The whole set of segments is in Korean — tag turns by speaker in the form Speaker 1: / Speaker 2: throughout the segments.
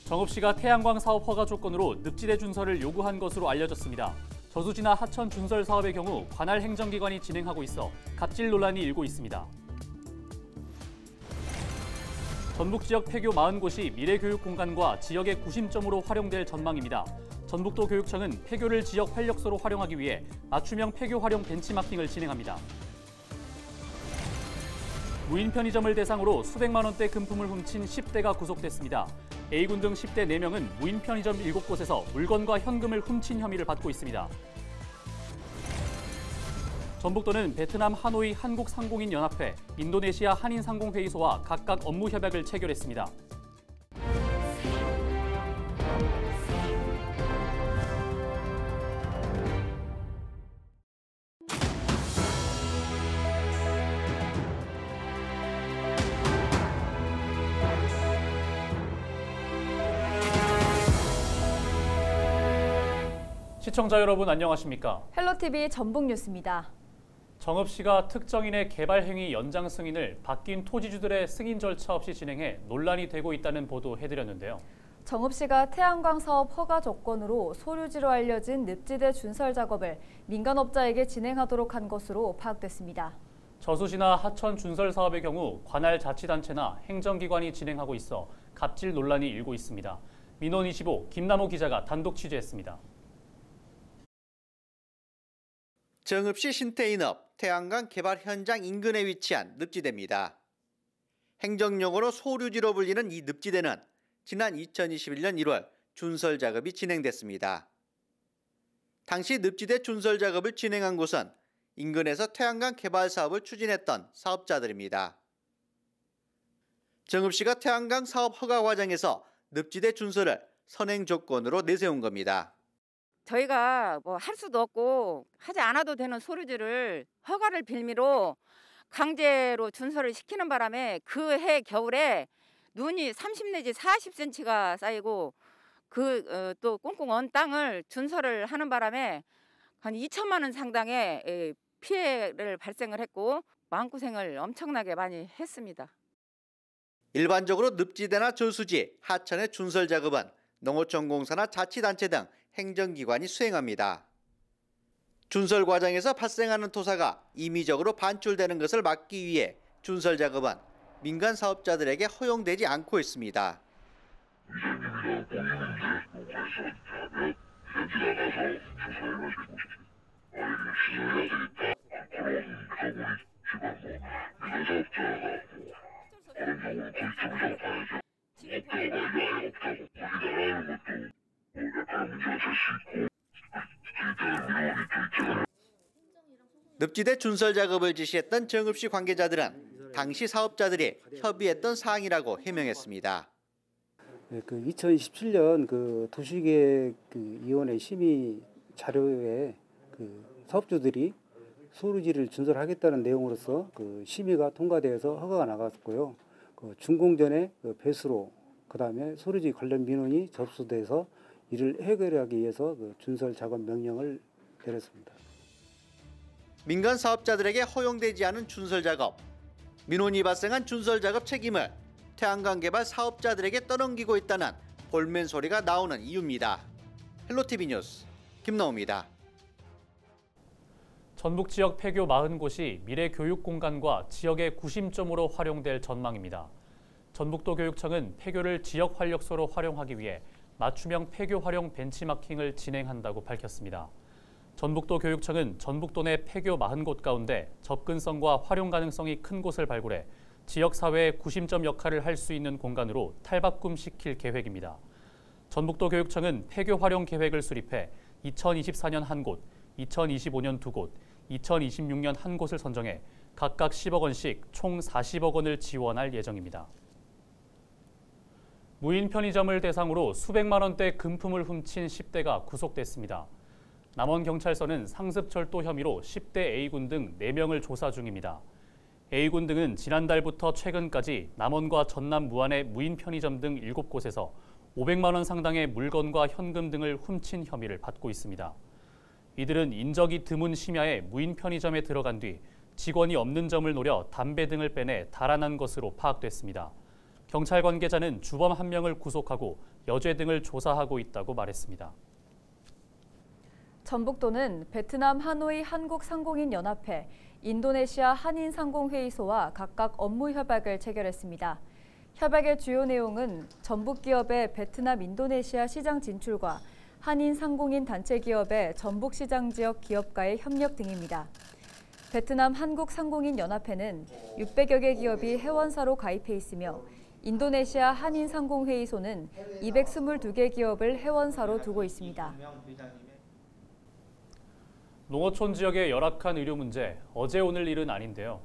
Speaker 1: 정읍시가 태양광 사업 허가 조건으로 늪지대 준설을 요구한 것으로 알려졌습니다. 저수지나 하천 준설 사업의 경우 관할 행정기관이 진행하고 있어 갑질 논란이 일고 있습니다. 전북 지역 폐교 40곳이 미래교육 공간과 지역의 구심점으로 활용될 전망입니다. 전북도 교육청은 폐교를 지역 활력소로 활용하기 위해 맞춤형 폐교 활용 벤치마킹을 진행합니다. 무인 편의점을 대상으로 수백만 원대 금품을 훔친 10대가 구속됐습니다. A군 등 10대 4명은 무인 편의점 7곳에서 물건과 현금을 훔친 혐의를 받고 있습니다. 전북도는 베트남 하노이 한국상공인연합회, 인도네시아 한인상공회의소와 각각 업무 협약을 체결했습니다. 시청자 여러분 안녕하십니까?
Speaker 2: 헬로티비 전북뉴스입니다.
Speaker 1: 정읍시가 특정인의 개발 행위 연장 승인을 바뀐 토지주들의 승인 절차 없이 진행해 논란이 되고 있다는 보도해드렸는데요.
Speaker 2: 정읍시가 태양광 사업 허가 조건으로 소류지로 알려진 늪지대 준설 작업을 민간업자에게 진행하도록 한 것으로 파악됐습니다.
Speaker 1: 저수지나 하천 준설 사업의 경우 관할 자치단체나 행정기관이 진행하고 있어 갑질 논란이 일고 있습니다. 민원25 김남호 기자가 단독 취재했습니다.
Speaker 3: 정읍시 신태인읍 태양광 개발 현장 인근에 위치한 늪지대입니다. 행정용어로 소류지로 불리는 이 늪지대는 지난 2021년 1월 준설 작업이 진행됐습니다. 당시 늪지대 준설 작업을 진행한 곳은 인근에서 태양광 개발 사업을 추진했던 사업자들입니다. 정읍시가 태양광 사업 허가 과정에서 늪지대 준설을 선행 조건으로 내세운 겁니다.
Speaker 4: 저희가 뭐 할 수도 없고 하지 않아도 되는 소류지를 허가를 빌미로 강제로 준설을 시키는 바람에 그 해 겨울에 눈이 30 내지 40cm가 쌓이고 또 꽁꽁 언 땅을 준설을 하는 바람에 한 2천만 원 상당의 피해를 발생을 했고 마음고생을 엄청나게 많이 했습니다.
Speaker 3: 일반적으로 늪지대나 저수지, 하천의 준설 작업은 농어촌공사나 자치단체 등 행정기관이 수행합니다. 준설 과정에서 발생하는 토사가 임의적으로 반출되는 것을 막기 위해 준설 작업은 민간 사업자들에게 허용되지 않고 있습니다. 늪지대 준설 작업을 지시했던 정읍시 관계자들은 당시 사업자들이 협의했던 사항이라고 해명했습니다.
Speaker 5: 2017년 도시계획위원회 심의 자료에 사업주들이 소류지를 준설하겠다는 내용으로서 심의가 통과되어서 허가가 나갔고요. 준공전에 배수로 그다음에 소류지 관련 민원이 접수돼서 이를 해결하기 위해서 준설 작업 명령을 내렸습니다.
Speaker 3: 민간 사업자들에게 허용되지 않은 준설 작업, 민원이 발생한 준설 작업 책임을 태양광 개발 사업자들에게 떠넘기고 있다는 볼멘 소리가 나오는 이유입니다. 헬로티비 뉴스 김나호입니다.
Speaker 1: 전북 지역 폐교 40곳이 미래 교육 공간과 지역의 구심점으로 활용될 전망입니다. 전북도 교육청은 폐교를 지역 활력소로 활용하기 위해 맞춤형 폐교 활용 벤치마킹을 진행한다고 밝혔습니다. 전북도 교육청은 전북도 내 폐교 40곳 가운데 접근성과 활용 가능성이 큰 곳을 발굴해 지역사회의 구심점 역할을 할 수 있는 공간으로 탈바꿈시킬 계획입니다. 전북도 교육청은 폐교 활용 계획을 수립해 2024년 1곳, 2025년 2곳, 2026년 1곳을 선정해 각각 10억 원씩 총 40억 원을 지원할 예정입니다. 무인 편의점을 대상으로 수백만 원대 금품을 훔친 10대가 구속됐습니다. 남원경찰서는 상습철도 혐의로 10대 A군 등 4명을 조사 중입니다. A군 등은 지난달부터 최근까지 남원과 전남 무안의 무인 편의점 등 7곳에서 500만 원 상당의 물건과 현금 등을 훔친 혐의를 받고 있습니다. 이들은 인적이 드문 심야에 무인 편의점에 들어간 뒤 직원이 없는 점을 노려 담배 등을 빼내 달아난 것으로 파악됐습니다. 경찰 관계자는 주범 1명을 구속하고 여죄 등을 조사하고 있다고 말했습니다.
Speaker 2: 전북도는 베트남 하노이 한국상공인연합회, 인도네시아 한인상공회의소와 각각 업무 협약을 체결했습니다. 협약의 주요 내용은 전북 기업의 베트남 인도네시아 시장 진출과 한인상공인 단체 기업의 전북 시장 지역 기업과의 협력 등입니다. 베트남 한국상공인연합회는 600여 개 기업이 회원사로 가입해 있으며 인도네시아 한인상공회의소는 222개 기업을 회원사로 두고 있습니다.
Speaker 1: 농어촌 지역의 열악한 의료 문제, 어제 오늘 일은 아닌데요.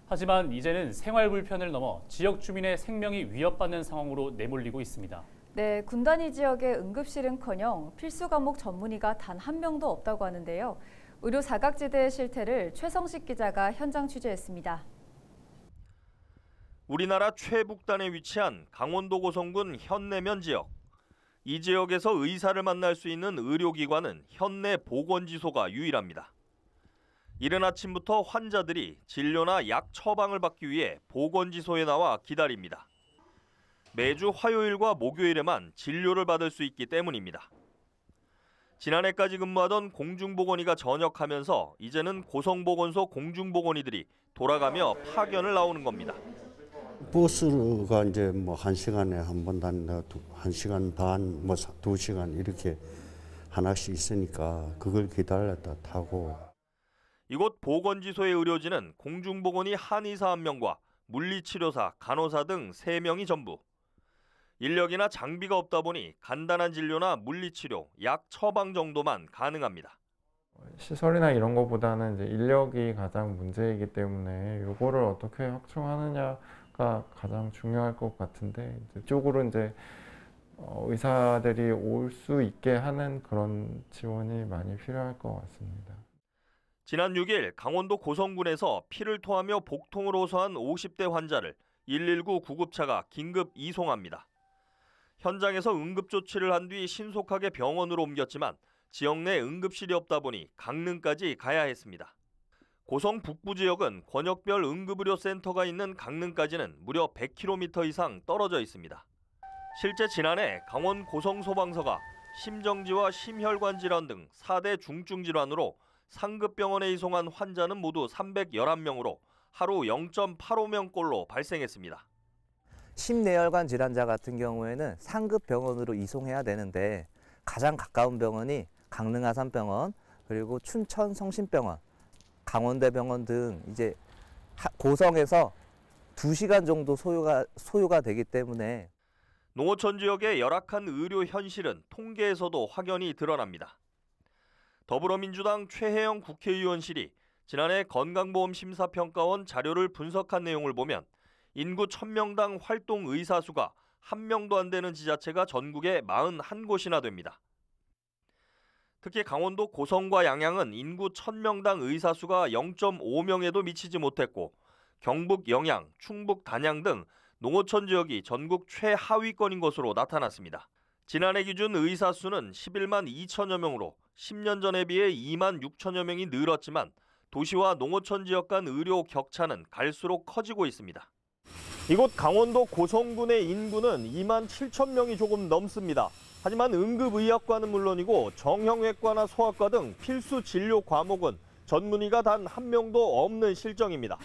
Speaker 1: 하지만 이제는 생활 불편을 넘어 지역 주민의 생명이 위협받는 상황으로 내몰리고 있습니다.
Speaker 2: 네, 군단위 지역의 응급실은커녕 필수 과목 전문의가 단 한 명도 없다고 하는데요. 의료 사각지대의 실태를 최성식 기자가 현장 취재했습니다.
Speaker 6: 우리나라 최북단에 위치한 강원도 고성군 현내면 지역. 이 지역에서 의사를 만날 수 있는 의료기관은 현내 보건지소가 유일합니다. 이른 아침부터 환자들이 진료나 약 처방을 받기 위해 보건지소에 나와 기다립니다. 매주 화요일과 목요일에만 진료를 받을 수 있기 때문입니다. 지난해까지 근무하던 공중보건의가 전역하면서 이제는 고성보건소 공중보건의들이 돌아가며 파견을 나오는 겁니다.
Speaker 7: 버스가 이제 뭐 1시간에 한 번 다닌다, 1시간 반, 뭐 2시간 이렇게 하나씩 있으니까 그걸 기다렸다 타고.
Speaker 6: 이곳 보건지소의 의료진은 공중보건의 한의사 1명과 물리치료사, 간호사 등 3명이 전부. 인력이나 장비가 없다 보니 간단한 진료나 물리치료, 약 처방 정도만 가능합니다.
Speaker 8: 시설이나 이런 것보다는 이제 인력이 가장 문제이기 때문에 이거를 어떻게 확충하느냐가 가장 중요할 것 같은데, 이쪽으로 이제 의사들이 올 수 있게 하는 그런 지원이 많이 필요할 것 같습니다.
Speaker 6: 지난 6일 강원도 고성군에서 피를 토하며 복통을 호소한 50대 환자를 119 구급차가 긴급 이송합니다. 현장에서 응급조치를 한 뒤 신속하게 병원으로 옮겼지만 지역 내 응급실이 없다 보니 강릉까지 가야 했습니다. 고성 북부 지역은 권역별 응급의료센터가 있는 강릉까지는 무려 100km 이상 떨어져 있습니다. 실제 지난해 강원 고성소방서가 심정지와 심혈관 질환 등 4대 중증 질환으로 상급병원에 이송한 환자는 모두 311명으로 하루 0.85명꼴로 발생했습니다.
Speaker 9: 심내혈관 질환자 같은 경우에는 상급 병원으로 이송해야 되는데 가장 가까운 병원이 강릉 아산병원, 그리고 춘천 성심병원, 강원대병원 등 이제 고성에서 2시간 정도 소요가 되기 때문에
Speaker 6: 농어촌 지역의 열악한 의료 현실은 통계에서도 확연히 드러납니다. 더불어민주당 최혜영 국회의원실이 지난해 건강보험심사평가원 자료를 분석한 내용을 보면 인구 1000명당 활동 의사 수가 1명도 안 되는 지자체가 전국에 41곳이나 됩니다. 특히 강원도 고성과 양양은 인구 1000명당 의사 수가 0.5명에도 미치지 못했고 경북 영양, 충북 단양 등 농어촌 지역이 전국 최하위권인 것으로 나타났습니다. 지난해 기준 의사 수는 11만 2천여 명으로 10년 전에 비해 2만 6천여 명이 늘었지만 도시와 농어촌 지역 간 의료 격차는 갈수록 커지고 있습니다. 이곳 강원도 고성군의 인구는 2만 7천 명이 조금 넘습니다. 하지만 응급의학과는 물론이고 정형외과나 소아과 등 필수 진료 과목은 전문의가 단 한 명도 없는 실정입니다.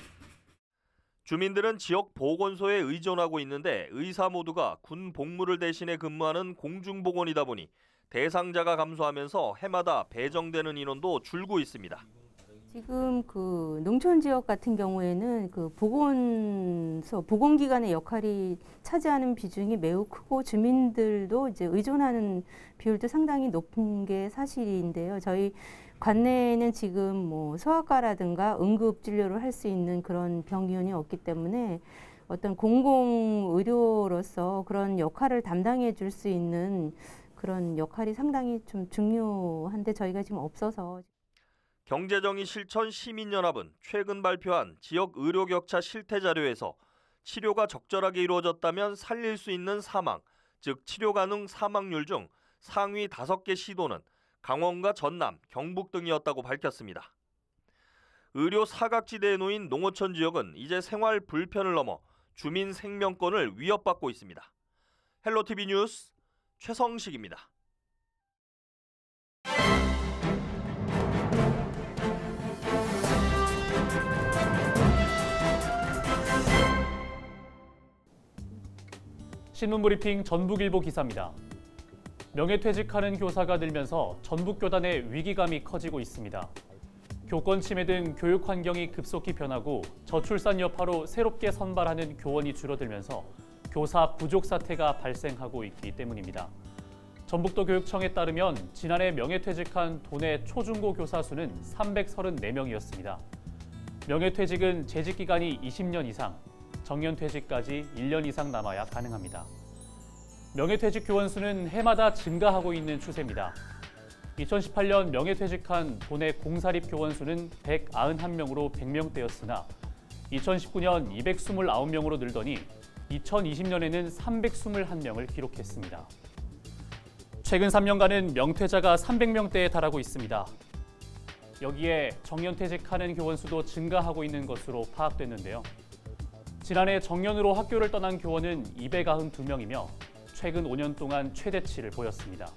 Speaker 6: 주민들은 지역 보건소에 의존하고 있는데 의사 모두가 군 복무를 대신해 근무하는 공중보건이다 보니 대상자가 감소하면서 해마다 배정되는 인원도 줄고 있습니다.
Speaker 10: 지금 그 농촌 지역 같은 경우에는 그 보건기관의 역할이 차지하는 비중이 매우 크고 주민들도 이제 의존하는 비율도 상당히 높은 게 사실인데요. 저희 관내에는 지금 뭐 소아과라든가 응급 진료를 할 수 있는 그런 병원이 없기 때문에 어떤 공공의료로서 그런 역할을 담당해 줄 수 있는 그런 역할이 상당히 좀 중요한데 저희가 지금 없어서.
Speaker 6: 경제정의 실천 시민연합은 최근 발표한 지역 의료 격차 실태 자료에서 치료가 적절하게 이루어졌다면 살릴 수 있는 사망, 즉 치료 가능 사망률 중 상위 5개 시도는 강원과 전남, 경북 등이었다고 밝혔습니다. 의료 사각지대에 놓인 농어촌 지역은 이제 생활 불편을 넘어 주민 생명권을 위협받고 있습니다. 헬로티비 뉴스 최성식입니다.
Speaker 1: 신문브리핑 전북일보 기사입니다. 명예퇴직하는 교사가 늘면서 전북교단의 위기감이 커지고 있습니다. 교권 침해 등 교육 환경이 급속히 변하고 저출산 여파로 새롭게 선발하는 교원이 줄어들면서 교사 부족 사태가 발생하고 있기 때문입니다. 전북도 교육청에 따르면 지난해 명예퇴직한 도내 초중고 교사 수는 334명이었습니다. 명예퇴직은 재직기간이 20년 이상, 정년퇴직까지 1년 이상 남아야 가능합니다. 명예퇴직 교원 수는 해마다 증가하고 있는 추세입니다. 2018년 명예퇴직한 도내 공사립 교원 수는 191명으로 100명대였으나 2019년 229명으로 늘더니 2020년에는 321명을 기록했습니다. 최근 3년간은 명퇴자가 300명대에 달하고 있습니다. 여기에 정년퇴직하는 교원 수도 증가하고 있는 것으로 파악됐는데요. 지난해 정년으로 학교를 떠난 교원은 292명이며 최근 5년 동안 최대치를 보였습니다.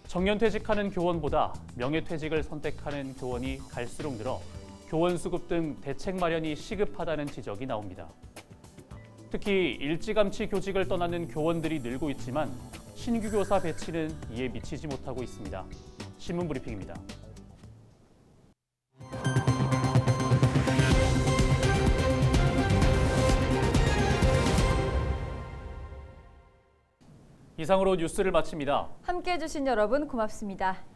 Speaker 1: 정년퇴직하는 교원보다 명예퇴직을 선택하는 교원이 갈수록 늘어 교원 수급 등 대책 마련이 시급하다는 지적이 나옵니다. 특히 일찌감치 교직을 떠나는 교원들이 늘고 있지만 신규 교사 배치는 이에 미치지 못하고 있습니다. 신문브리핑입니다. 이상으로 뉴스를 마칩니다.
Speaker 2: 함께해 주신 여러분 고맙습니다.